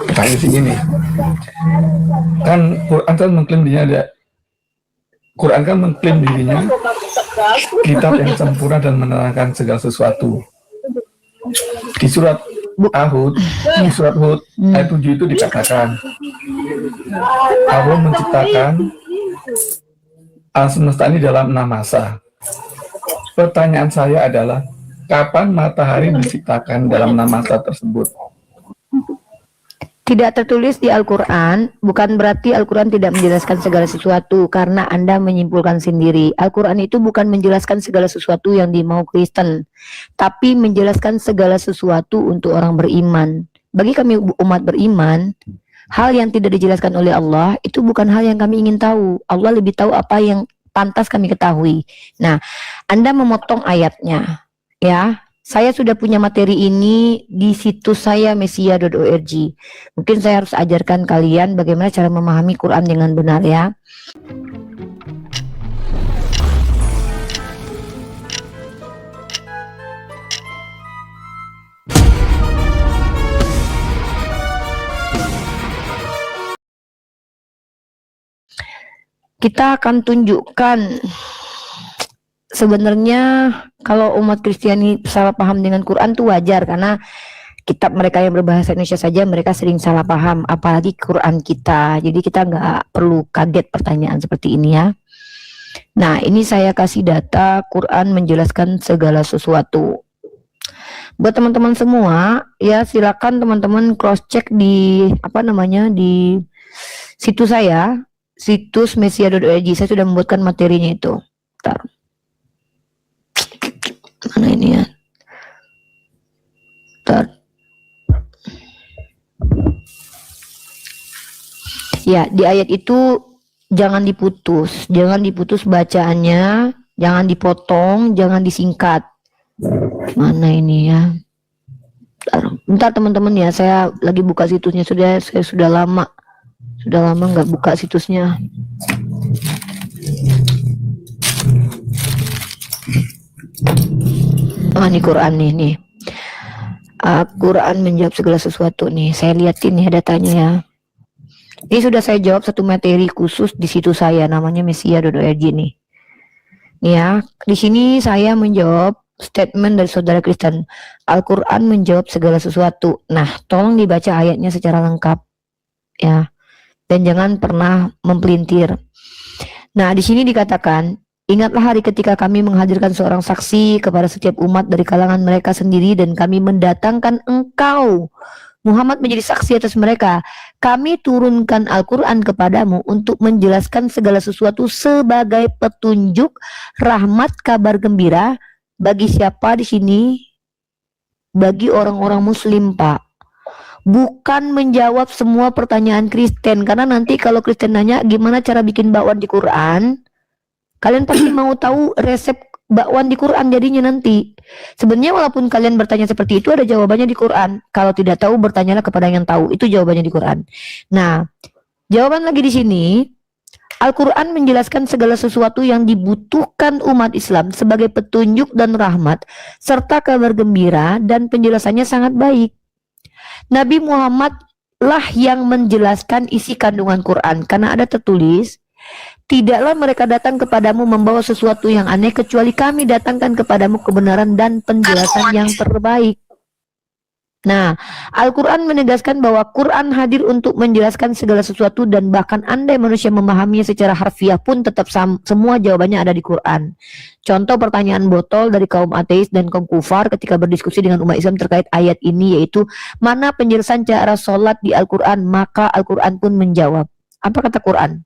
Pertanyaan sih gini, kan Quran kan mengklaim dirinya ada Quran kan mengklaim dirinya kitab yang sempurna dan menerangkan segala sesuatu. Di surat Hud, di surat Hud ayat 7 itu dikatakan Allah menciptakan alam semesta ini dalam 6 masa. Pertanyaan saya adalah, kapan matahari diciptakan dalam 6 masa tersebut? Tidak tertulis di Al-Quran, bukan berarti Al-Quran tidak menjelaskan segala sesuatu, karena Anda menyimpulkan sendiri. Al-Quran itu bukan menjelaskan segala sesuatu yang dimau Kristen, tapi menjelaskan segala sesuatu untuk orang beriman. Bagi kami umat beriman, hal yang tidak dijelaskan oleh Allah, itu bukan hal yang kami ingin tahu. Allah lebih tahu apa yang pantas kami ketahui. Nah, Anda memotong ayatnya, ya. Saya sudah punya materi ini di situs saya mesia.org. Mungkin saya harus ajarkan kalian bagaimana cara memahami Quran dengan benar, ya. Kita akan tunjukkan sebenarnya kalau umat Kristiani salah paham dengan Quran itu wajar, karena kitab mereka yang berbahasa Indonesia saja mereka sering salah paham, apalagi Quran kita. Jadi kita nggak perlu kaget pertanyaan seperti ini, ya. Nah, ini saya kasih data Quran menjelaskan segala sesuatu. Buat teman-teman semua, ya silakan teman-teman cross check di di situs saya, situs mesia.org. Saya sudah membuatkan materinya itu. Bentar. Mana ini, ya? Bentar. Ya, di ayat itu jangan diputus bacaannya, jangan dipotong, jangan disingkat. Mana ini, ya? Bentar teman-teman, ya, saya lagi buka situsnya. Saya sudah lama nggak buka situsnya. Ini Quran nih. Quran menjawab segala sesuatu nih. Saya liatin ya datanya, ya. Ini sudah saya jawab satu materi khusus di situs saya, namanya mesia.org nih. Ya, di sini saya menjawab statement dari saudara Kristen. Al-Quran menjawab segala sesuatu. Nah, tolong dibaca ayatnya secara lengkap, ya. Dan jangan pernah mempelintir. Nah, di sini dikatakan, ingatlah hari ketika kami menghadirkan seorang saksi kepada setiap umat dari kalangan mereka sendiri, dan kami mendatangkan engkau, Muhammad, menjadi saksi atas mereka. Kami turunkan Al-Quran kepadamu untuk menjelaskan segala sesuatu sebagai petunjuk, rahmat, kabar gembira bagi siapa di sini? Bagi orang-orang Muslim, Pak. Bukan menjawab semua pertanyaan Kristen, karena nanti kalau Kristen nanya gimana cara bikin bakwan di Quran, kalian pasti mau tahu resep bakwan di Quran jadinya nanti. Sebenarnya walaupun kalian bertanya seperti itu, ada jawabannya di Quran. Kalau tidak tahu, bertanyalah kepada yang tahu. Itu jawabannya di Quran. Nah, jawaban lagi di sini, Al-Quran menjelaskan segala sesuatu yang dibutuhkan umat Islam sebagai petunjuk dan rahmat, serta kabar gembira, dan penjelasannya sangat baik. Nabi Muhammad lah yang menjelaskan isi kandungan Quran, karena ada tertulis, tidaklah mereka datang kepadamu membawa sesuatu yang aneh, kecuali kami datangkan kepadamu kebenaran dan penjelasan yang terbaik. Nah, Al-Quran menegaskan bahwa Quran hadir untuk menjelaskan segala sesuatu, dan bahkan andai manusia memahaminya secara harfiah pun tetap semua jawabannya ada di Quran. Contoh pertanyaan botol dari kaum ateis dan kaum kufar ketika berdiskusi dengan umat Islam terkait ayat ini, yaitu mana penjelasan cara sholat di Al-Quran, maka Al-Quran pun menjawab. Apa kata Quran?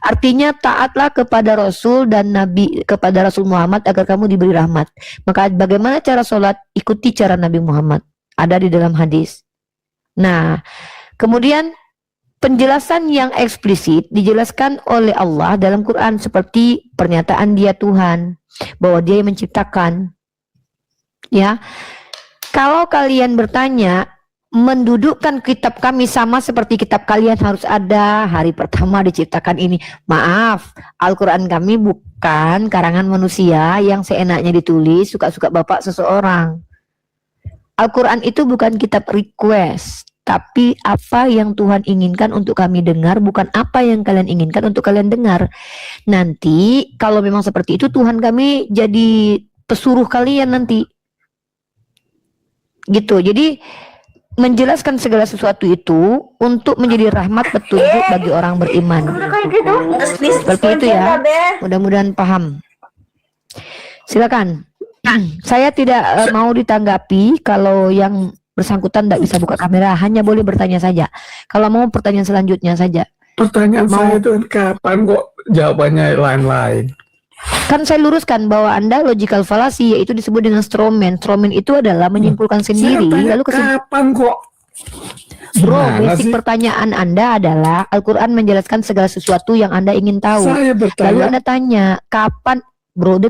Artinya taatlah kepada Rasul dan Nabi, kepada Rasul Muhammad agar kamu diberi rahmat. Maka bagaimana cara sholat? Ikuti cara Nabi Muhammad. Ada di dalam hadis. Nah, kemudian penjelasan yang eksplisit dijelaskan oleh Allah dalam Quran, seperti pernyataan Dia Tuhan, bahwa Dia yang menciptakan. Ya, kalau kalian bertanya, mendudukkan kitab kami sama seperti kitab kalian harus ada, hari pertama diciptakan ini. Maaf, Al-Quran kami bukan karangan manusia yang seenaknya ditulis suka-suka bapak seseorang. Al-Quran itu bukan kitab request, tapi apa yang Tuhan inginkan untuk kami dengar, bukan apa yang kalian inginkan untuk kalian dengar. Nanti kalau memang seperti itu, Tuhan kami jadi pesuruh kalian nanti. Gitu. Jadi menjelaskan segala sesuatu itu untuk menjadi rahmat petunjuk bagi orang beriman. Seperti itu ya. Mudah-mudahan paham. Silakan. Saya tidak mau ditanggapi kalau yang bersangkutan tidak bisa buka kamera, hanya boleh bertanya saja. Kalau mau pertanyaan selanjutnya saja. Pertanyaan saya itu kapan kok jawabannya lain-lain? Kan saya luruskan bahwa Anda logical fallacy, yaitu disebut dengan strawman. Strawman itu adalah menyimpulkan sendiri, lalu kapan kok? Bro, Gimana basic sih? pertanyaan Anda adalah Al-Quran menjelaskan segala sesuatu yang Anda ingin tahu. Saya bertanya. Lalu Anda tanya, kapan? Bro,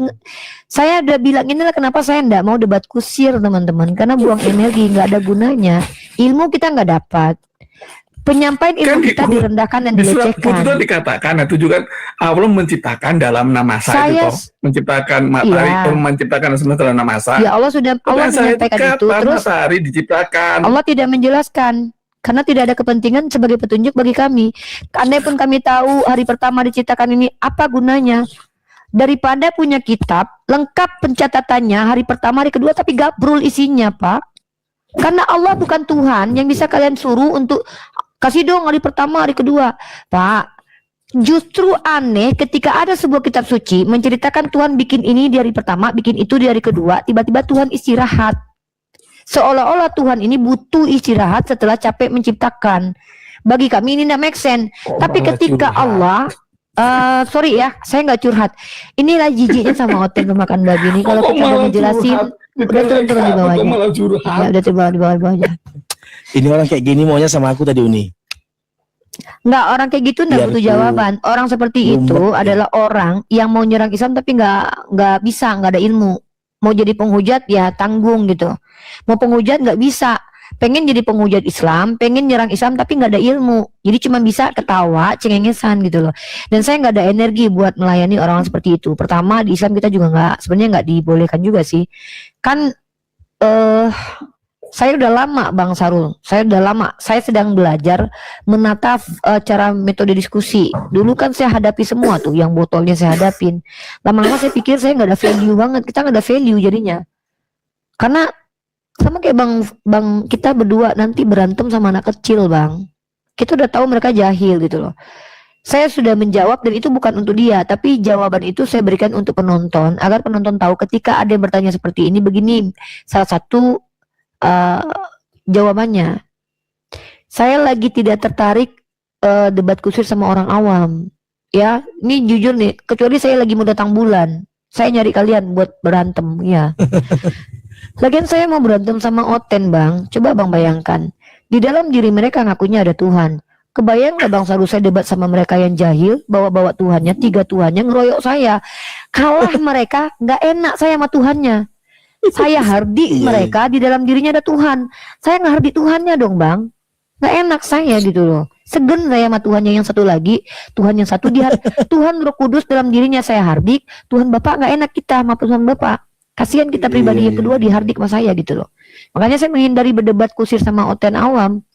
saya udah bilang, inilah kenapa saya enggak mau debat kusir, teman-teman. Karena buang energi, nggak ada gunanya. Ilmu kita nggak dapat. Penyampaian ilmu kita direndahkan dan di surat dilecehkan. itu dikatakan, itu juga Allah menciptakan dalam nama saya itu, menciptakan matahari, menciptakan semesta dalam nama saya. Ya Allah sudah, Allah menyampaikan itu. Terus matahari diciptakan. Allah tidak menjelaskan. Karena tidak ada kepentingan sebagai petunjuk bagi kami. Andai pun kami tahu hari pertama diciptakan ini, apa gunanya? Daripada punya kitab lengkap pencatatannya hari pertama, hari kedua, tapi gabrul isinya, Pak. Karena Allah bukan Tuhan yang bisa kalian suruh untuk kasih dong hari pertama, hari kedua, Pak. Justru aneh ketika ada sebuah kitab suci menceritakan Tuhan bikin ini di hari pertama, bikin itu di hari kedua, tiba-tiba Tuhan istirahat. Seolah-olah Tuhan ini butuh istirahat setelah capek menciptakan. Bagi kami ini tidak make sense. Tapi ketika Allah, sorry ya, saya nggak curhat. Inilah jijiknya sama Oten pemakan babi ini. Kalau kita mau menjelasin, udah turun di bawahnya. Ya, udah di bawahnya. Ini orang kayak gini maunya sama aku tadi, Uni. Nggak, orang kayak gitu nggak butuh jawaban. Orang seperti itu adalah orang yang mau nyerang Islam tapi nggak bisa, nggak ada ilmu. Mau jadi penghujat ya tanggung gitu. Mau penghujat nggak bisa. Pengen jadi penghujat Islam, pengen nyerang Islam tapi nggak ada ilmu. Jadi cuma bisa ketawa, cengengesan gitu loh. Dan saya nggak ada energi buat melayani orang seperti itu. Pertama di Islam kita juga sebenarnya nggak dibolehkan juga sih. Kan saya udah lama Bang Sarul, saya sedang belajar menata cara metode diskusi. Dulu kan saya hadapi semua tuh, yang botolnya saya hadapin. Lama-lama saya pikir saya nggak ada value banget, kita nggak ada value jadinya. Karena sama kayak bang kita berdua nanti berantem sama anak kecil, Bang. Kita udah tahu mereka jahil gitu loh. Saya sudah menjawab dan itu bukan untuk dia, tapi jawaban itu saya berikan untuk penonton agar penonton tahu ketika ada yang bertanya seperti ini, begini salah satu jawabannya. Saya lagi tidak tertarik debat kusir sama orang awam. Ya, ini jujur nih, kecuali saya lagi mau datang bulan. Saya nyari kalian buat berantem, ya. Lagian saya mau berantem sama Oten, Bang. Coba Bang bayangkan. Di dalam diri mereka ngakunya ada Tuhan. Kebayang gak Bang Saru saya debat sama mereka yang jahil, bawa-bawa Tuhannya, 3 Tuhannya ngeroyok saya. Kalah mereka, gak enak saya sama Tuhannya. Saya hardik mereka, di dalam dirinya ada Tuhan. Saya nggak hardik Tuhannya dong, Bang. Nggak enak saya gitu loh. Segen saya sama Tuhannya yang satu lagi. Tuhan yang satu Tuhan Roh Kudus dalam dirinya saya hardik. Tuhan Bapak nggak enak kita sama Tuhan Bapak. Kasihan kita pribadi yang kedua dihardik sama saya gitu loh. Makanya saya menghindari berdebat kusir sama Oten awam.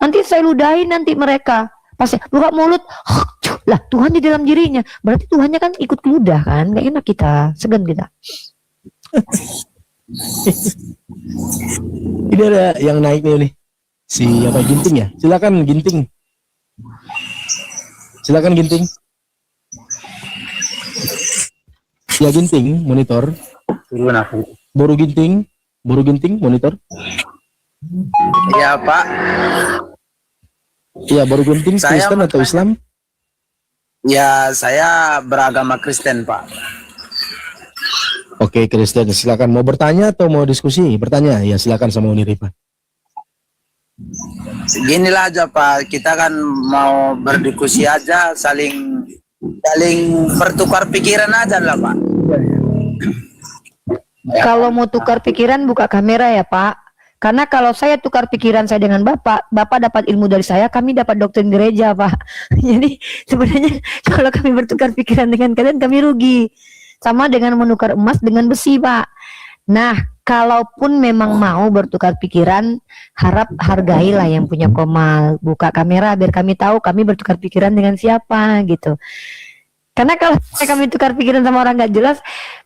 Nanti saya ludahin nanti mereka. Pas buka mulut, lah Tuhan di dalam dirinya. Berarti Tuhannya kan ikut keludah kan. Nggak enak kita, segen kita. Ini ada yang naik nih, si apa Ginting ya? Silakan Ginting. Silakan Ginting. Ya Ginting, monitor. Boru Ginting, monitor. Ya Pak. Iya, Boru Ginting, Kristen atau Islam? Ya, saya beragama Kristen, Pak. Oke, Kristen. Silakan mau bertanya atau mau diskusi? Bertanya, ya silakan sama Uni Rifa. Ginilah aja Pak, kita kan mau berdiskusi aja, saling bertukar pikiran aja lah Pak. Kalau mau tukar pikiran buka kamera ya Pak. Karena kalau saya tukar pikiran saya dengan Bapak dapat ilmu dari saya, kami dapat doktrin gereja Pak. Jadi sebenarnya kalau kami bertukar pikiran dengan kalian, kami rugi. Sama dengan menukar emas dengan besi Pak. Nah, kalaupun memang mau bertukar pikiran, harap hargailah yang punya Komal. Buka kamera biar kami tahu kami bertukar pikiran dengan siapa gitu. Karena kalau kami tukar pikiran sama orang nggak jelas,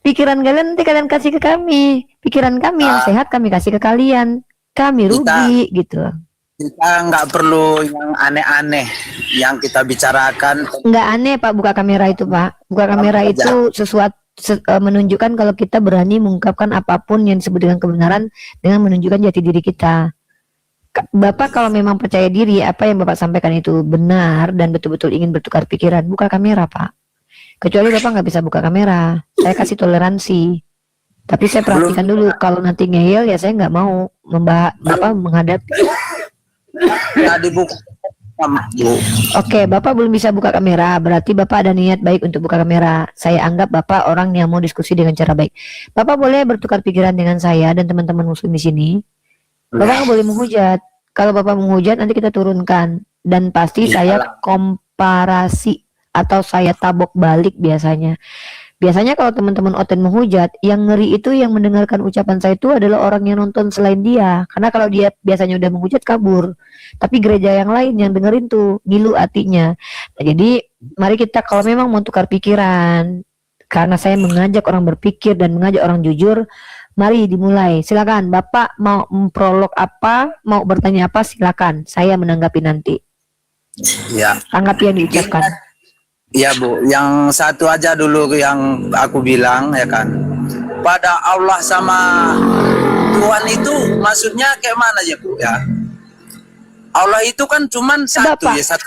pikiran kalian nanti kalian kasih ke kami. Pikiran kami yang sehat kami kasih ke kalian. Kami rugi gitu. Kita nggak perlu yang aneh-aneh yang kita bicarakan. Nggak aneh Pak buka kamera itu Pak. Buka kamera itu sesuatu menunjukkan kalau kita berani mengungkapkan apapun yang disebut dengan kebenaran dengan menunjukkan jati diri kita. Bapak kalau memang percaya diri apa yang Bapak sampaikan itu benar dan betul-betul ingin bertukar pikiran, buka kamera Pak. Kecuali Bapak nggak bisa buka kamera, saya kasih toleransi. Tapi saya perhatikan dulu, kalau nanti ngeyel ya saya nggak mau menghadapi. Nah, dibuka. Oke, Bapak belum bisa buka kamera, berarti Bapak ada niat baik untuk buka kamera. Saya anggap Bapak orang yang mau diskusi dengan cara baik. Bapak boleh bertukar pikiran dengan saya dan teman-teman muslim di sini. Bapak nggak boleh menghujat. Kalau Bapak menghujat nanti kita turunkan dan pasti saya komparasi atau saya tabok balik biasanya. Biasanya kalau teman-teman Oten menghujat, yang ngeri itu yang mendengarkan ucapan saya itu adalah orang yang nonton selain dia. Karena kalau dia biasanya udah menghujat kabur. Tapi gereja yang lain yang dengerin tuh ngilu hatinya. Nah, jadi mari kita kalau memang mau tukar pikiran, karena saya mengajak orang berpikir dan mengajak orang jujur, mari dimulai. Silakan Bapak mau memprolog apa, mau bertanya apa silakan. Saya menanggapi nanti. Ya. Tanggapi yang diucapkan. Ya Bu, yang satu aja dulu yang aku bilang ya kan. Pada Allah sama Tuhan itu maksudnya kayak mana ya Bu ya? Allah itu kan cuman satu Bapak, ya satu.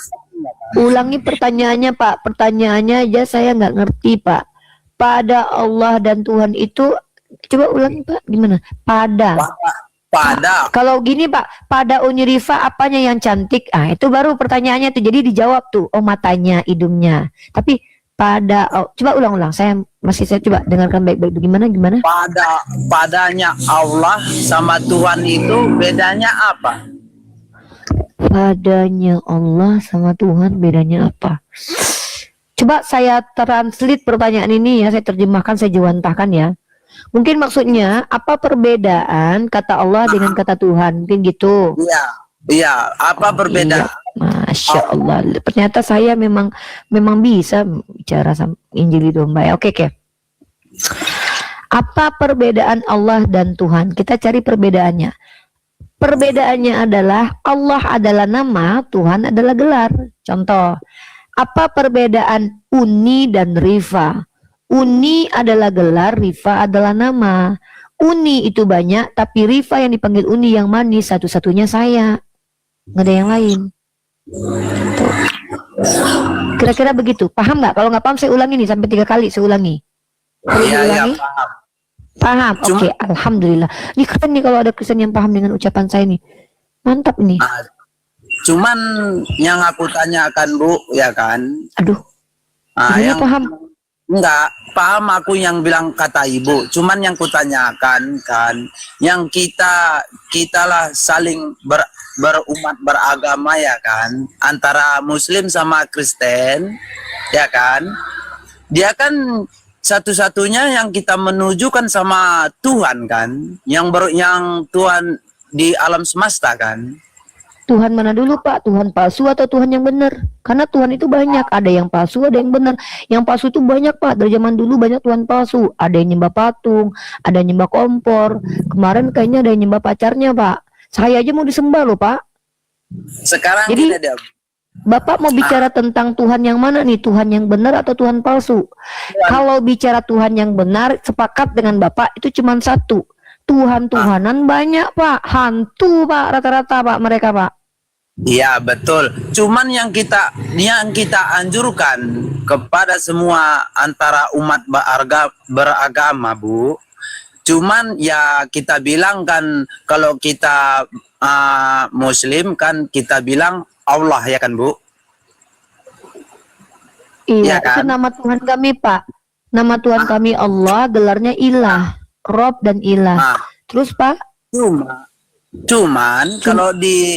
Ulangi pertanyaannya Pak. Pertanyaannya aja saya nggak ngerti Pak. Pada Allah dan Tuhan itu, coba ulangi Pak, gimana? Pada. Kalau gini Pak, pada Uni Rifa apanya yang cantik? Ah itu baru pertanyaannya tuh. Jadi dijawab tuh. Oh matanya, hidungnya. Tapi pada, coba ulang-ulang. Saya coba dengarkan baik-baik. Gimana? Padanya Allah sama Tuhan itu bedanya apa? Padanya Allah sama Tuhan bedanya apa? Coba saya translate pertanyaan ini ya. Saya terjemahkan, saya jawantahkan ya. Mungkin maksudnya apa perbedaan kata Allah dengan kata Tuhan? Mungkin gitu. Iya. Apa perbedaan? Iya. Masya Allah. Ternyata saya memang bisa bicara sama Injil domba ya. Oke. Apa perbedaan Allah dan Tuhan? Kita cari perbedaannya. Perbedaannya adalah Allah adalah nama, Tuhan adalah gelar. Contoh, apa perbedaan Uni dan Rifa? Uni adalah gelar, Rifa adalah nama. Uni itu banyak, tapi Rifa yang dipanggil Uni yang manis satu-satunya saya. Nggak ada yang lain. Tuh. Kira-kira begitu. Paham nggak? Kalau nggak paham saya ulangi nih sampai 3 kali saya ulangi. Iya, paham. Paham. Oke, alhamdulillah. Ini keren nih kalau ada Kristen yang paham dengan ucapan saya nih. Mantap nih. Cuman yang aku tanyakan Bu, ya kan? Aduh. Yang paham. Enggak, paham aku yang bilang kata Ibu. Cuman yang kutanyakan kan, yang kita lah saling berumat beragama ya kan, antara Muslim sama Kristen, ya kan? Dia kan satu-satunya yang kita menuju kan sama Tuhan kan, yang Tuhan di alam semesta kan. Tuhan mana dulu Pak? Tuhan palsu atau Tuhan yang benar? Karena Tuhan itu banyak, ada yang palsu, ada yang benar. Yang palsu itu banyak Pak, dari zaman dulu banyak Tuhan palsu. Ada yang nyembah patung, ada yang nyembah kompor. Kemarin kayaknya ada yang nyembah pacarnya Pak. Saya aja mau disembah loh Pak. Sekarang jadi Bapak mau bicara tentang Tuhan yang mana nih? Tuhan yang benar atau Tuhan palsu? Kalau bicara Tuhan yang benar, sepakat dengan Bapak itu cuma satu. Tuhan-Tuhanan banyak Pak, hantu Pak rata-rata Pak mereka Pak. Iya betul. Cuman yang kita anjurkan kepada semua antara umat beragama Bu. Cuman ya kita bilang kan kalau kita Muslim kan kita bilang Allah ya kan Bu. Iya kan? Itu nama Tuhan kami Pak. Nama Tuhan kami Allah, gelarnya Ilah, Rob dan Ilah. Terus Pak? Cuman kalau di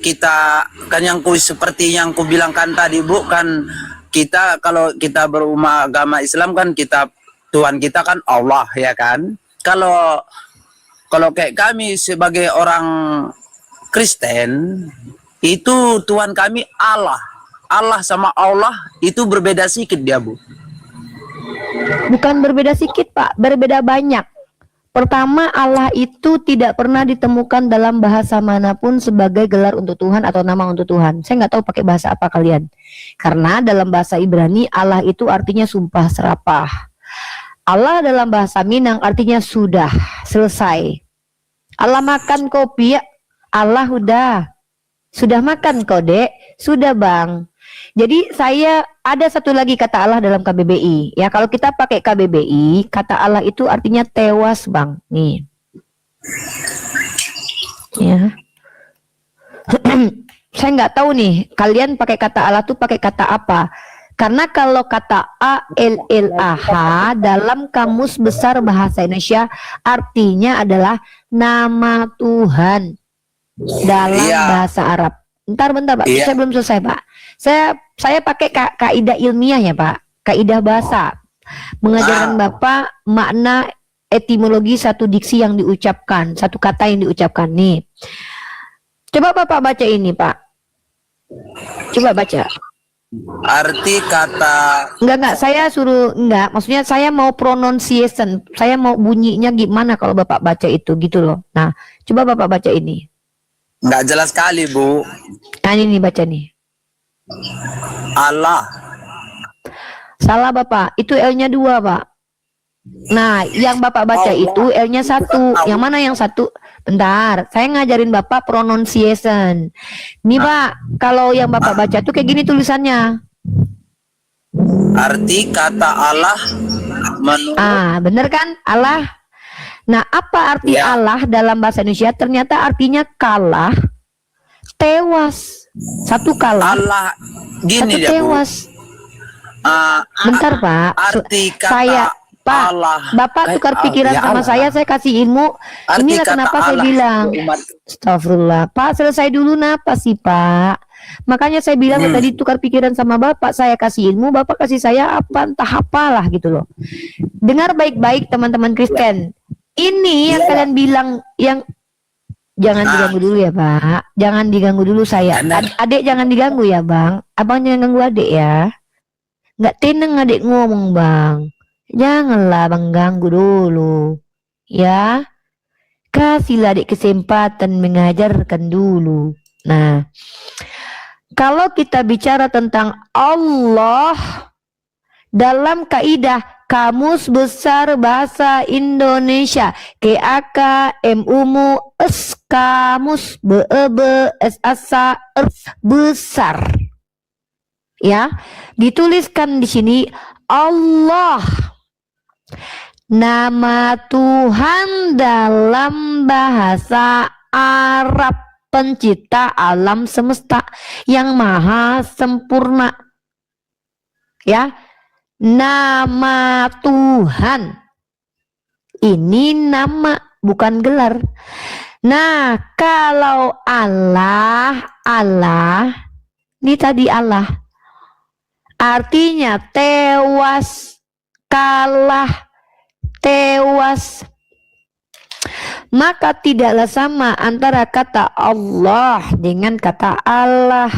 kita kan seperti yang ku bilangkan tadi Bu kan, kita kalau kita beragama Islam kan kita Tuhan kita kan Allah, ya kan? Kalau kayak kami sebagai orang Kristen, itu Tuhan kami Allah. Allah sama Allah itu berbeda sedikit dia, Bu. Bukan berbeda sedikit, Pak, berbeda banyak. Pertama, Allah itu tidak pernah ditemukan dalam bahasa manapun sebagai gelar untuk Tuhan atau nama untuk Tuhan. Saya nggak tahu pakai bahasa apa kalian. Karena dalam bahasa Ibrani, Allah itu artinya sumpah serapah. Allah dalam bahasa Minang artinya sudah, selesai. Allah makan kopi, ya. Allah sudah makan kok, Dek? Sudah, Bang. Jadi saya ada satu lagi kata Allah dalam KBBI. Ya, kalau kita pakai KBBI, kata Allah itu artinya tewas, Bang. Nih. Ya. Saya nggak tahu nih, kalian pakai kata Allah tuh pakai kata apa? Karena kalau kata ALLAH dalam Kamus Besar Bahasa Indonesia artinya adalah nama Tuhan dalam bahasa Arab. Bentar Pak, saya belum selesai Pak. Saya pakai kaidah ilmiah ya Pak, kaidah bahasa. Mengajarkan Bapak makna etimologi satu diksi yang diucapkan, satu kata yang diucapkan nih. Coba Bapak baca ini Pak. Coba baca. Arti kata enggak, maksudnya saya mau pronunciation, saya mau bunyinya gimana kalau Bapak baca itu gitu loh. Nah, coba Bapak baca ini. Enggak jelas sekali, Bu. Nah, ini baca nih. Allah. Salah Bapak, itu L-nya 2 Pak. Nah, yang Bapak baca itu L-nya 1. Yang mana yang 1? Bentar, saya ngajarin Bapak pronunciation. Nih Pak, kalau yang Bapak baca tuh kayak gini tulisannya. Arti kata Allah menurut bener kan? Allah. Nah, apa arti Allah dalam bahasa Indonesia? Ternyata artinya kalah, tewas. Satu kalah, Allah gini satu ya, tewas. Bentar Pak, arti kata saya Pak, Allah, Bapak tukar pikiran sama saya kasih ilmu. Inilah kenapa saya bilang, astagfirullah. Pak, selesai dulu napa sih Pak? Makanya saya bilang tadi tukar pikiran sama Bapak, saya kasih ilmu, Bapak kasih saya apa, entah apalah gitu loh. Dengar baik-baik teman-teman Kristen. Ini yang kalian bilang, yang jangan diganggu dulu ya Pak. Jangan diganggu dulu saya. Adik jangan diganggu ya Bang. Abang jangan ganggu adik ya. Nggak tenang adik ngomong Bang. Janganlah Bang ganggu dulu. Ya. Kasihlah adik kesempatan mengajarkan dulu. Nah, kalau kita bicara tentang Allah dalam kaidah Kamus Besar Bahasa Indonesia KAK MUMU S Kamus BEB SASA besar. Ya, dituliskan di sini Allah, nama Tuhan dalam bahasa Arab, pencipta alam semesta yang maha sempurna. Ya, nama Tuhan ini nama, bukan gelar. Nah, kalau Allah ini tadi Allah artinya tewas, kalah, tewas. Maka tidaklah sama antara kata Allah dengan kata Allah.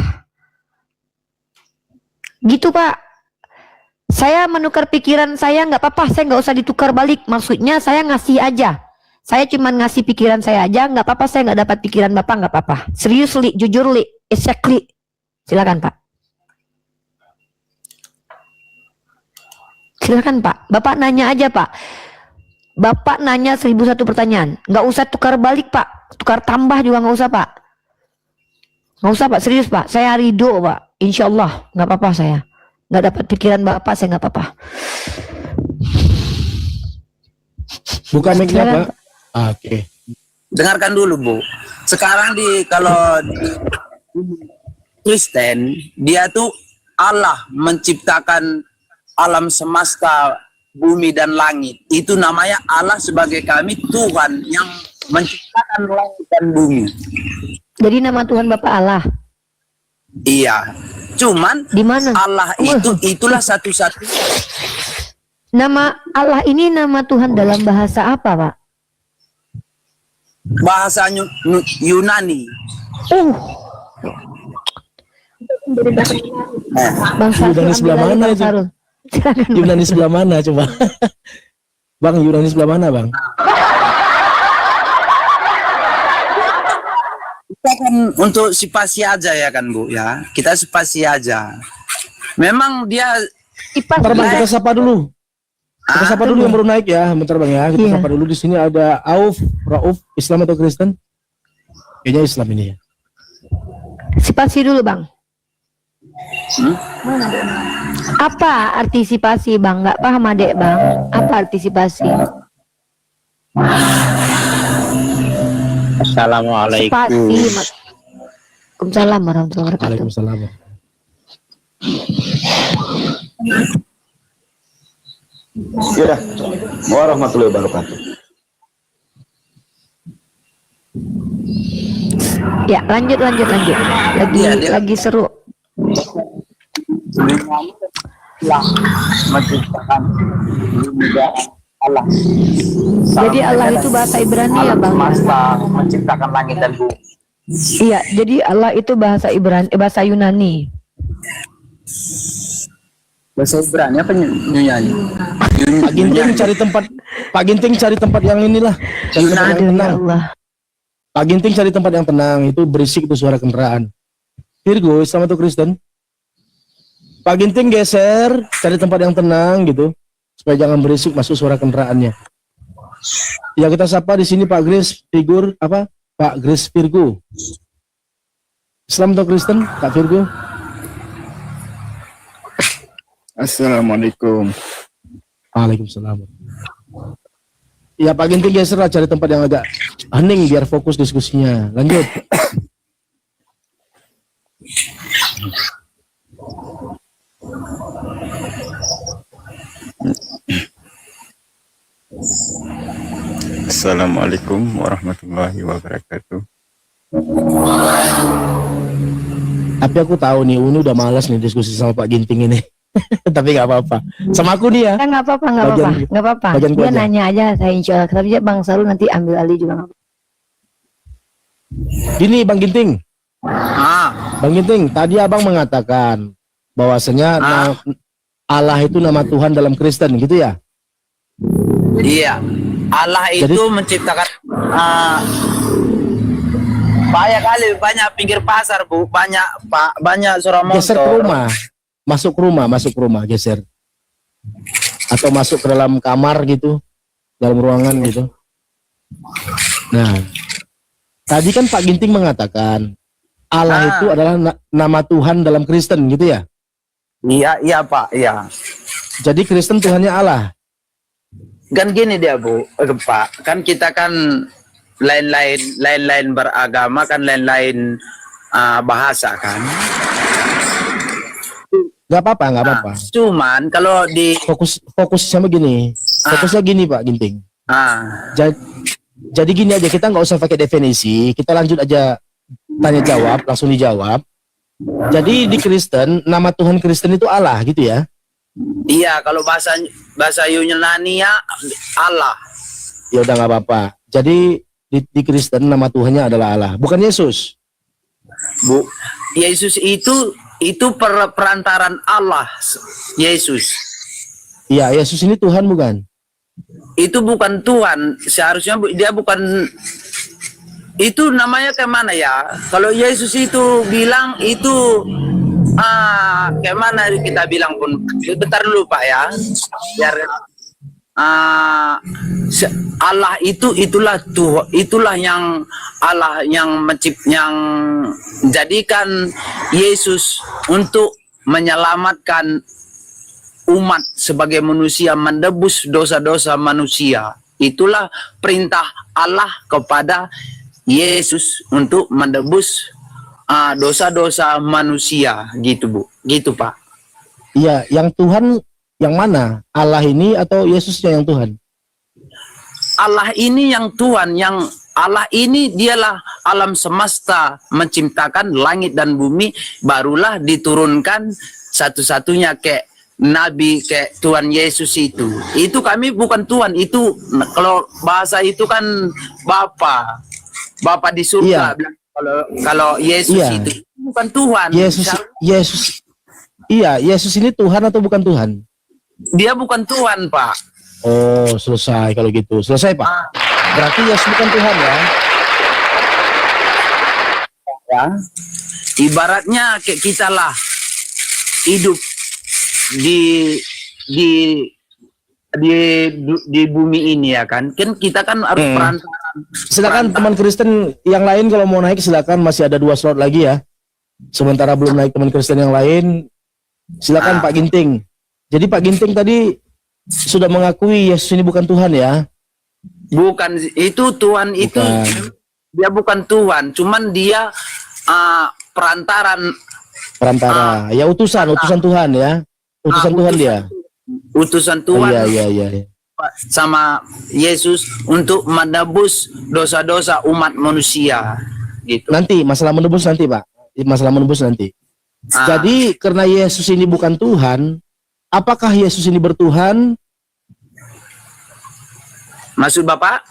Gitu Pak. Saya menukar pikiran saya nggak apa-apa, saya nggak usah ditukar balik. Maksudnya saya ngasih aja. Saya cuma ngasih pikiran saya aja, nggak apa-apa. Saya nggak dapat pikiran Bapak, nggak apa-apa. Serius Li, jujur Li, exactly. Silakan Pak. Silakan Pak. Bapak nanya aja Pak. Bapak nanya 1001 pertanyaan. Nggak usah tukar balik Pak. Tukar tambah juga nggak usah Pak. Nggak usah Pak, serius Pak. Saya ridho Pak. Insya Allah nggak apa-apa saya. Nggak dapat pikiran Bapak, saya nggak apa-apa. Bukan mic-nya Pak. Oke. dengarkan dulu Bu. Sekarang kalau di Kristen dia tuh Allah menciptakan alam semesta bumi dan langit. Itu namanya Allah sebagai kami Tuhan yang menciptakan langit dan bumi. Jadi nama Tuhan Bapak Allah. Iya. Cuman Di mana? Allah itulah satu-satunya. Nama Allah ini nama Tuhan dalam bahasa apa, Pak? Bahasa Yunani. Bang Sarul, Yunani sebelah ambil alih, mana Bang itu? Sarul. Silakan. Yunani sebelah mana coba? Bang, Yunani sebelah mana, Bang? Kita kan untuk spasi aja ya kan Bu ya. Kita spasi aja. Memang dia Kipas Bentar, Bang, kita sapa dulu. Kita sapa dulu yang baru naik ya. Bentar, Bang ya. Kita Iya. sapa dulu. Di sini ada Rauf, Islam atau Kristen? Kayaknya Islam ini ya. Sipasi dulu, Bang. Apa artisipasi, Bang? Nggak paham adek, Bang. Apa artisipasi? Assalamualaikum. Spasi. Waalaikumsalam warahmatullahi wabarakatuh. Waalaikumsalam. Ya, warahmatullahi wabarakatuh. Ya, lanjut. Lagi seru. Menciptakan Allah. Jadi Allah itu bahasa Ibrani ya, Bang? Menciptakan langit dan bumi. Iya, jadi Allah itu bahasa Ibrani, bahasa Yunani. bahasa Ibrani apa nyanyi? Pak Ginting cari tempat. Pak Ginting cari tempat yang inilah. Cari tempat yang Aduh, ya tenang. Allah. Pak Ginting cari tempat yang tenang. Itu berisik itu suara kendaraan. Virgo, Islam atau Kristen? Pak Ginting geser, cari tempat yang tenang gitu, supaya jangan berisik masuk suara kendaraannya. Ya kita sapa di sini Pak Grace figur apa? Pak Grace Virgo. Islam atau Kristen, Pak Virgo? Assalamualaikum. Waalaikumsalam. Ya Pak Ginting geser lah, cari tempat yang agak hening biar fokus diskusinya. Lanjut. Assalamualaikum warahmatullahi wabarakatuh. Tapi aku tahu nih, Uni udah malas nih diskusi sama Pak Ginting ini. Tapi nggak apa-apa. Sama aku nih ya. Nggak apa-apa, nggak apa-apa. bagian Dia gua aja. nanya aja, saya insya Allah. Tapi dia Bang Sarul nanti ambil alih juga. Nggak apa-apa. Gini Bang Ginting. Ah, Bang Ginting, tadi Abang mengatakan bahwasanya Allah itu nama Tuhan dalam Kristen gitu ya? iya. Allah Jadi- itu menciptakan banyak pinggir pasar Bu, banyak suara Geser ke motor. rumah. Masuk ke rumah, geser. Atau masuk ke dalam kamar gitu, dalam ruangan gitu. Nah, tadi kan Pak Ginting mengatakan Allah itu adalah nama Tuhan dalam Kristen gitu ya? Iya Pak, iya. Jadi Kristen Tuhannya Allah. Kan gini dia Bu, Pak, kan kita kan lain-lain beragama kan lain-lain bahasa kan. Gak apa-apa. Cuman kalau di Fokus sama gini. Fokusnya gini Pak Ginting. Jadi gini aja, kita nggak usah pakai definisi, kita lanjut aja tanya jawab, langsung dijawab. Jadi di Kristen, nama Tuhan Kristen itu Allah gitu ya? iya kalau bahasa Yunani ya Allah. Ya udah nggak apa-apa. Jadi di Kristen nama Tuhannya adalah Allah, bukan Yesus. Bu, Yesus itu perantaran Allah, Yesus. Iya, Yesus ini Tuhan bukan? Itu bukan Tuhan, seharusnya dia bukan, itu namanya kayak mana ya? Kalau Yesus itu bilang itu kayak mana kita bilang pun, bentar dulu Pak ya, biar Allah itulah Tuhan, itulah yang Allah yang jadikan Yesus untuk menyelamatkan umat sebagai manusia, menebus dosa-dosa manusia. Itulah perintah Allah kepada Yesus untuk menebus dosa-dosa manusia, gitu Bu, gitu Pak. Iya, yang Tuhan yang mana? Allah ini atau Yesusnya yang Tuhan? Allah ini yang Tuhan, yang Allah ini dialah alam semesta, menciptakan langit dan bumi, barulah diturunkan satu-satunya kayak nabi kayak Tuhan Yesus itu kami bukan Tuhan, itu kalau bahasa itu kan Bapa di surga Iya. bilang kalau Yesus Iya. itu bukan Tuhan. Yesus ini Tuhan atau bukan Tuhan? Dia bukan Tuhan, Pak. Oh, selesai kalau gitu. Selesai, Pak. Ah, Berarti Yesus bukan Tuhan ya? ya. Ibaratnya kayak kita lah hidup di di di bumi ini ya kan. Kan kita kan harus perantaran. Silakan teman Kristen yang lain kalau mau naik silakan, masih ada 2 slot lagi ya. Sementara belum naik teman Kristen yang lain, silakan Pak Ginting. Jadi Pak Ginting tadi sudah mengakui Yesus ini bukan Tuhan ya? Bukan, itu Tuhan itu Bukan. dia bukan Tuhan, cuman dia perantaran, Perantara. Ya utusan Tuhan ya. Utusan Tuhan dia. utusan Oh, Tuhan iya. sama Yesus untuk menebus dosa-dosa umat manusia gitu. Nanti masalah menebus nanti, Pak. Masalah menebus nanti. Ah. Jadi karena Yesus ini bukan Tuhan, apakah Yesus ini bertuhan? Maksud Bapak?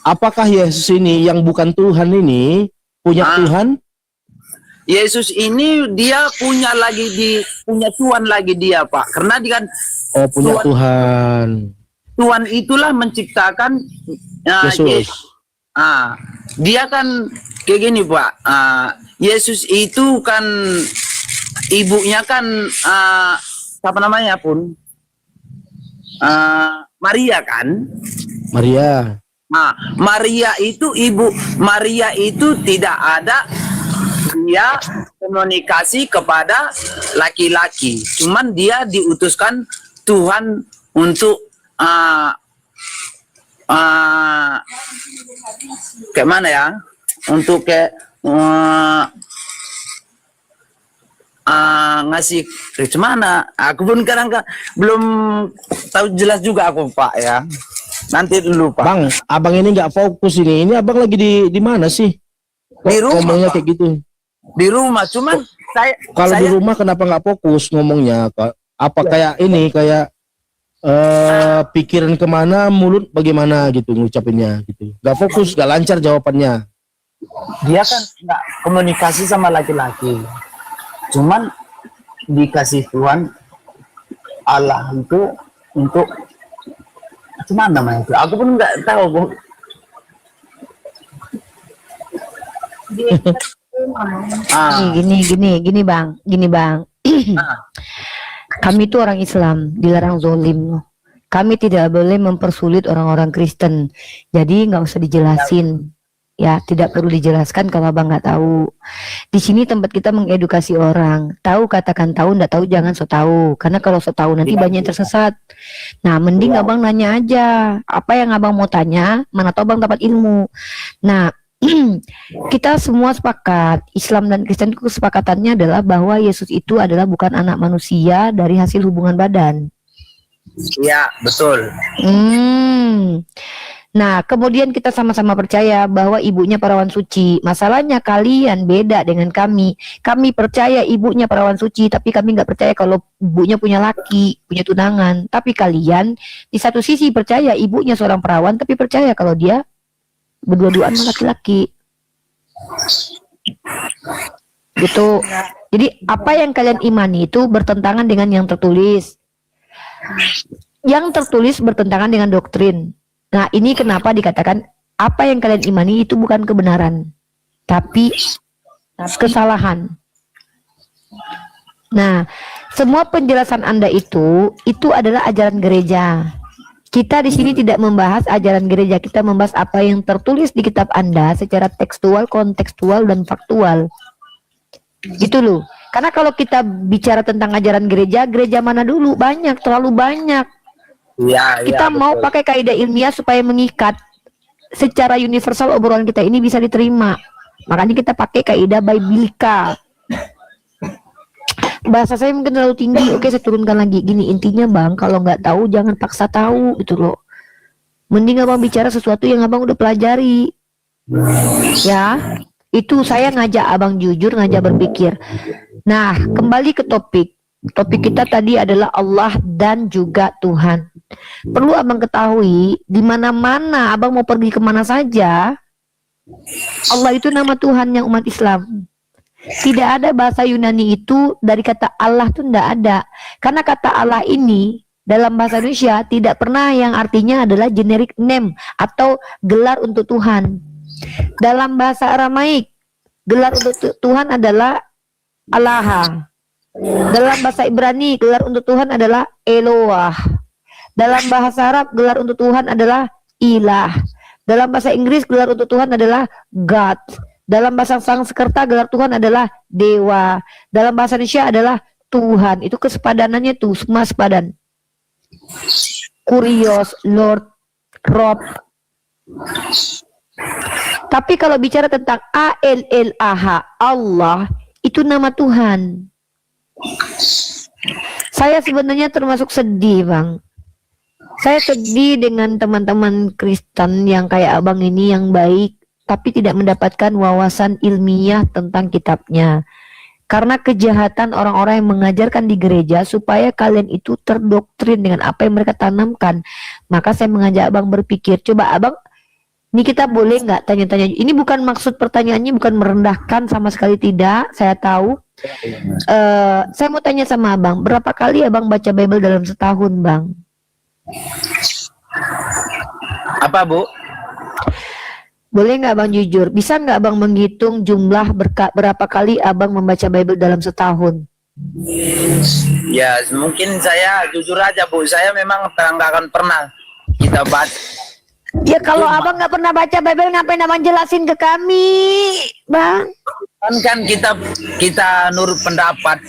Apakah Yesus ini yang bukan Tuhan ini punya Tuhan? Yesus ini dia punya Tuhan lagi dia, Pak. Karena dia kan Oh, punya Tuhan. Tuhan itulah menciptakan Yesus. Dia kan kayak gini, Pak. Yesus itu kan ibunya kan apa namanya pun Maria kan. Maria. Maria itu tidak ada dia komunikasi kepada laki-laki, cuman dia diutuskan Tuhan untuk kayak mana ya, untuk kayak ngasih gimana, aku pun kadang belum tahu jelas juga aku, Pak, ya. Nanti dulu, Pak. Bang, abang ini nggak fokus ini. Ini abang lagi di mana sih? Di rumah, ngomongnya Pak. kayak gitu. Di rumah, cuman Kalau di rumah kenapa nggak fokus ngomongnya? Apa kayak ini, kayak pikiran kemana, mulut bagaimana gitu ngucapinnya gitu. Nggak fokus, nggak lancar jawabannya. dia kan nggak komunikasi sama laki-laki, cuman dikasih Tuhan Allah itu untuk cuman namanya itu, aku pun nggak tahu, Bu. Gini bang. Kami itu orang Islam, dilarang zolim. Kami tidak boleh mempersulit orang-orang Kristen. Jadi nggak usah dijelasin. Ya, tidak perlu dijelaskan kalau abang nggak tahu. Di sini tempat kita mengedukasi orang. Tahu katakan tahu, nggak tahu jangan so tahu. Karena kalau so tahu nanti banyak yang tersesat. Nah, mending abang nanya aja. Apa yang abang mau tanya, mana tahu abang dapat ilmu. Nah, kita semua sepakat, Islam dan Kristen itu kesepakatannya adalah bahwa Yesus itu adalah bukan anak manusia dari hasil hubungan badan. Iya, betul. Nah, kemudian kita sama-sama percaya bahwa ibunya perawan suci. Masalahnya kalian beda dengan kami. Kami percaya ibunya perawan suci, tapi kami nggak percaya kalau ibunya punya laki, punya tunangan. Tapi kalian di satu sisi percaya ibunya seorang perawan, tapi percaya kalau dia berdua-duaan sama laki-laki. Gitu. Jadi apa yang kalian imani itu bertentangan dengan yang tertulis. Yang tertulis bertentangan dengan doktrin. Nah, ini kenapa dikatakan apa yang kalian imani itu bukan kebenaran, tapi kesalahan. Nah, semua penjelasan Anda itu adalah ajaran gereja. Kita di sini tidak membahas ajaran gereja, kita membahas apa yang tertulis di kitab Anda secara tekstual, kontekstual, dan faktual. Gitu loh. Karena kalau kita bicara tentang ajaran gereja, gereja mana dulu? Banyak, terlalu banyak. Ya, Kita mau betul. pakai kaidah ilmiah supaya mengikat secara universal obrolan kita ini bisa diterima. Makanya kita pakai kaidah biblika. Bahasa saya mungkin terlalu tinggi. Oke, saya turunkan lagi. Gini intinya bang, kalau nggak tahu jangan paksa tahu gitu loh. Mending abang bicara sesuatu yang abang udah pelajari. Ya, itu saya ngajak abang jujur, ngajak berpikir. Nah, kembali ke topik. Topik kita tadi adalah Allah dan juga Tuhan. Perlu abang ketahui, di mana-mana abang mau pergi kemana saja, Allah itu nama Tuhan yang umat Islam. Tidak ada bahasa Yunani itu dari kata Allah tuh tidak ada. Karena kata Allah ini dalam bahasa Indonesia tidak pernah yang artinya adalah generic name atau gelar untuk Tuhan. Dalam bahasa Aramaik, gelar untuk Tuhan adalah Allah. Dalam bahasa Ibrani, gelar untuk Tuhan adalah Eloah. Dalam bahasa Arab, gelar untuk Tuhan adalah Ilah. Dalam bahasa Inggris, gelar untuk Tuhan adalah God. Dalam bahasa Sanskerta, gelar Tuhan adalah Dewa. Dalam bahasa Indonesia adalah Tuhan. Itu kesepadanannya tuh, semua sepadan. Kurios, Lord, Rob. Tapi kalau bicara tentang A-L-L-A-H, Allah, itu nama Tuhan. Saya sebenarnya termasuk sedih, Bang. Saya sedih dengan teman-teman Kristen yang kayak abang ini yang baik, tapi tidak mendapatkan wawasan ilmiah tentang kitabnya. Karena kejahatan orang-orang yang mengajarkan di gereja supaya kalian itu terdoktrin dengan apa yang mereka tanamkan. Maka saya mengajak abang berpikir, coba abang, ini kita boleh nggak tanya-tanya? Ini bukan maksud pertanyaannya, bukan merendahkan sama sekali, tidak. Saya tahu. Saya mau tanya sama abang, berapa kali abang baca Bible dalam setahun, Bang? Apa, Bu? Boleh nggak abang jujur? Bisa nggak abang menghitung jumlah berapa kali abang membaca Bible dalam setahun? Ya, mungkin saya jujur aja, Bu. Saya memang nggak akan pernah kita baca. Ya kalau abang nggak pernah baca Bible, ngapain abang jelasin ke kami, Bang? Kan kita nurut pendapat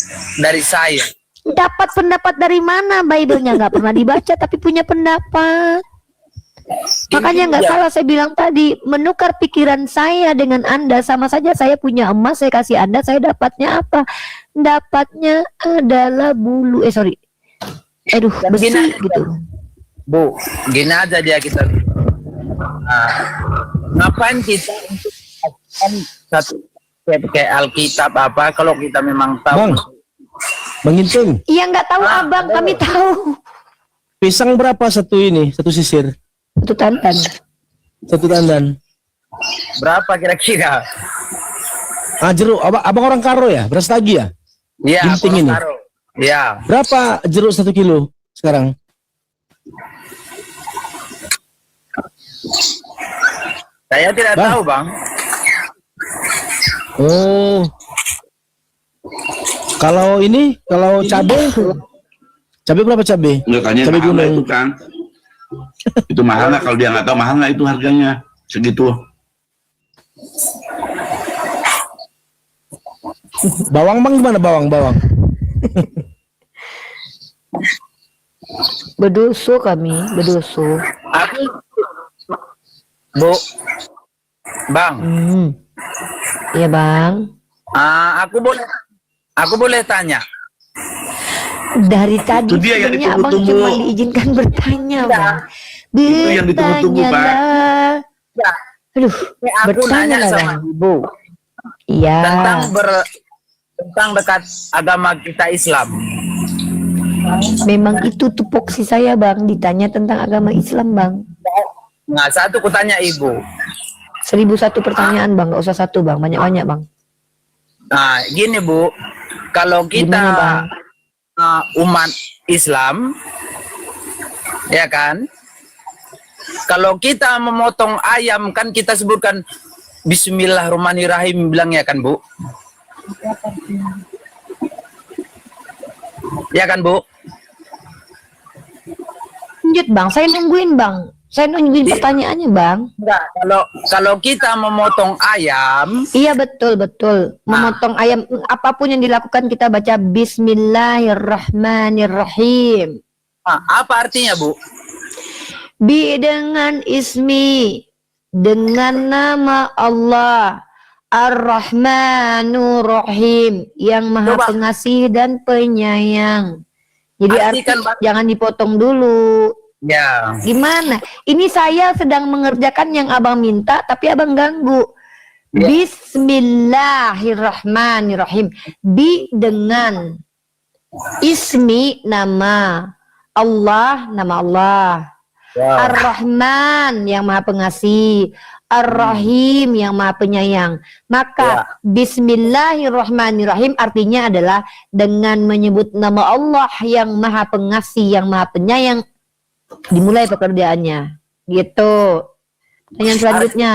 dari saya. Dapat pendapat dari mana? Bible-nya nggak pernah dibaca tapi punya pendapat. Makanya nggak salah saya bilang tadi, menukar pikiran saya dengan Anda sama saja. Saya punya emas, saya kasih Anda, saya dapatnya apa? Dapatnya adalah bulu. Besi gitu. Bu, gini aja dia kita. Ngapain kita satu kayak Alkitab apa kalau kita memang tahu. Bang Ginting, Iya nggak tahu abang, kami tahu. pisang berapa satu ini, satu sisir? Itu tantan. Satu tandan. Berapa kira-kira? Jeruk, abang orang Karo ya? Beras lagi ya? Iya, Ginting ini. Iya. Berapa jeruk 1 kilo sekarang? Saya tidak Bang. tahu, Bang. Oh. Kalau cabai berapa cabai? Enggak, tanya Cabai mahal nggak gunung. itu kan? Itu mahal nggak? Kalau dia nggak tahu mahal nggak itu harganya segitu. Bawang bang gimana bawang? Berdosa kami, berdosa. Aku, Bu, Bang. Iya Bang. Aku boleh tanya. Dari tadi Itu dia yang sebenarnya abang ditunggu-tunggu. cuma diizinkan bertanya, Bang. Itu yang ditunggu-tunggu, Pak. Bertanyalah. Ya, Aduh, aku nanya bertanyalah, sama Bang. Ibu Iya. tentang dekat agama kita Islam. Memang itu tupoksi saya, Bang, ditanya tentang agama Islam, Bang. Nah, satu kutanya Ibu. 1001 pertanyaan, Bang, nggak usah satu, Bang, banyak-banyak, Bang. Nah, gini Bu, kalau kita Gimana, Bang? Umat Islam, ya kan? Kalau kita memotong ayam kan kita sebutkan Bismillahirrahmanirrahim bilang ya kan Bu? Ya kan Bu? Lanjut, Bang, saya nungguin, Bang. Saya nungguin pertanyaannya, Bang. Enggak, kalau kita memotong ayam, Iya, betul. Memotong ayam, apapun yang dilakukan kita baca Bismillahirrahmanirrahim. apa artinya Bu? Bi dengan ismi, dengan nama Allah, Ar-Rahmanur Rahim, yang maha Coba. pengasih dan penyayang. Jadi Artikan, arti Bang. jangan dipotong dulu. Ya. Gimana? Ini saya sedang mengerjakan yang abang minta, tapi abang ganggu. Ya. Bismillahirrahmanirrahim. Bi dengan Ismi nama Allah, nama Allah. Ar-Rahman yang maha pengasih, Ar-Rahim yang maha penyayang. Maka Bismillahirrahmanirrahim artinya adalah dengan menyebut nama Allah yang maha pengasih, yang maha penyayang, dimulai pekerjaannya. Gitu. Pertanyaan selanjutnya.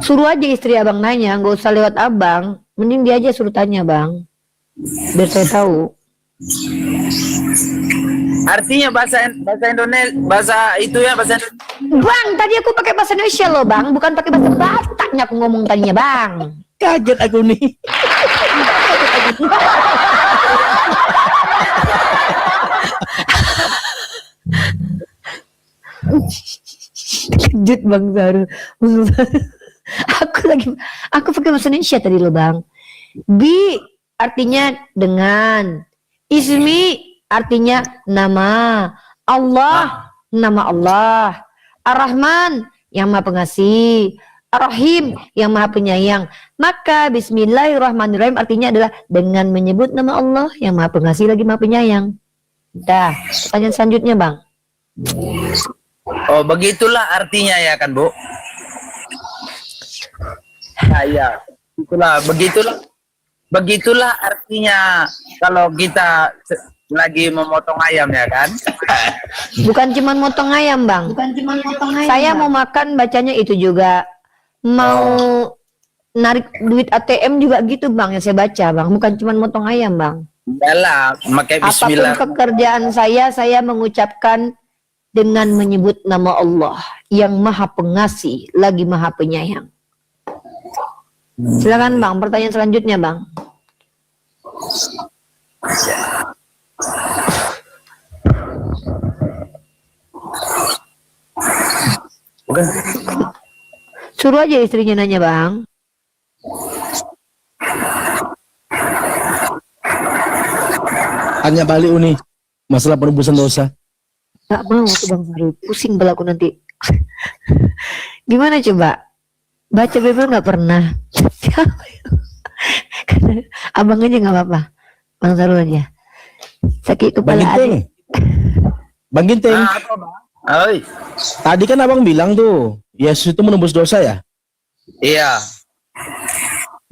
Suruh aja istri abang nanya, nggak usah lewat abang. Mending dia aja suruh tanya bang, biar saya tahu. Artinya bahasa Indonesia, bahasa itu ya bahasa Indonesia. Bang, tadi aku pakai bahasa Indonesia loh bang, bukan pakai bahasa Bataknya aku ngomong tadinya bang. Kaget aku nih. Lanjut bang Zaru. Aku pakai bahasa Indonesia tadi loh bang. Bi artinya dengan, ismi artinya nama, Allah nama Allah, Ar-Rahman yang maha pengasih, Ar-Rahim yang maha penyayang. Maka Bismillahirrahmanirrahim artinya adalah dengan menyebut nama Allah yang maha pengasih lagi maha penyayang. Dah, pertanyaan selanjutnya bang. Oh, begitulah artinya ya kan, Bu? Ya, begitulah artinya kalau kita lagi memotong ayam ya kan? Bukan cuma motong ayam bang. Saya mau makan bacanya itu juga. Mau narik duit ATM juga gitu bang yang saya baca bang. Bukan cuma motong ayam bang. Yalah, pakai bismillah. Apapun pekerjaan saya mengucapkan dengan menyebut nama Allah yang maha pengasih lagi maha penyayang. Silakan bang, pertanyaan selanjutnya bang. Bukan. Suruh aja istrinya nanya bang. Tanya balik Uni masalah penebusan dosa. Gak mau tuh bang Faru, pusing belaku nanti. Gimana coba? Baca Bible nggak pernah. Abang aja nggak apa-apa. Bang Faru aja. Sakit Bang kepala Ginting. adik. Bang Ginting. Apa, Bang? Oi. Tadi kan abang bilang tuh, Yesus itu menembus dosa ya? Iya.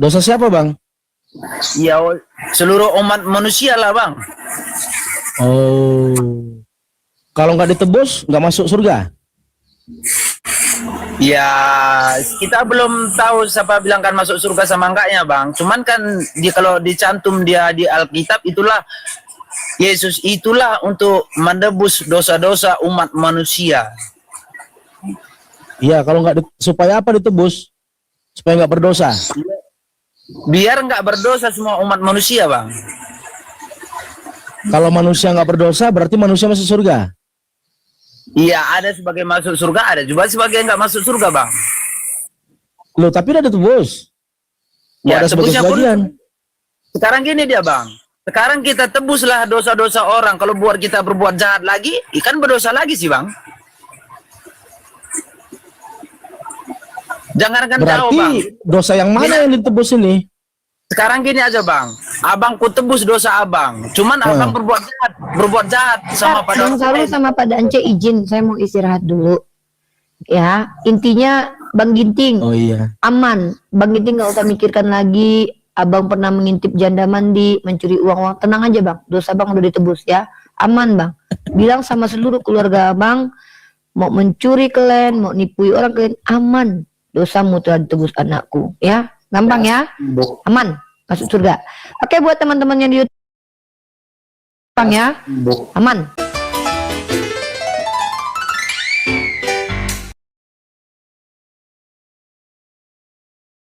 Dosa siapa bang? Ya, seluruh umat manusia lah, Bang. Oh. Kalau nggak ditebus, nggak masuk surga? Ya, kita belum tahu siapa bilang kan masuk surga sama enggaknya, Bang. Cuman kan kalau dicantum dia di Alkitab itulah Yesus itulah untuk menebus dosa-dosa umat manusia. Iya, kalau nggak supaya apa ditebus? Supaya nggak berdosa. Biar nggak berdosa semua umat manusia, Bang. Kalau manusia nggak berdosa, berarti manusia masuk surga. Iya, ada sebagai masuk surga, ada juga sebagai nggak masuk surga, Bang. Loh, tapi udah ditebus. Ya, ada sebagai tebusnya pun sebagian. sekarang gini dia, Bang. Sekarang kita tebuslah dosa-dosa orang. Kalau buat kita berbuat jahat lagi, ikan berdosa lagi sih, Bang. Jangankan jauh, Bang. Berarti dosa yang mana yang ditebus ini? Sekarang gini aja, Bang. Abang ku tebus dosa abang. Cuman abang berbuat jahat sama pada Bang orang Faru lain. sama Pak Dance izin, saya mau istirahat dulu. Ya, intinya Bang Ginting Oh iya. aman. Bang Ginting nggak usah mikirkan lagi. Abang pernah mengintip janda mandi, mencuri uang. Tenang aja bang, dosa bang udah ditebus ya. Aman bang. Bilang sama seluruh keluarga abang, mau mencuri kalian, mau nipui orang kalian, aman. Dosamu telah ditebus anakku. Ya, gampang ya. Aman, masuk surga. Oke buat teman-teman yang di YouTube, bang ya, aman.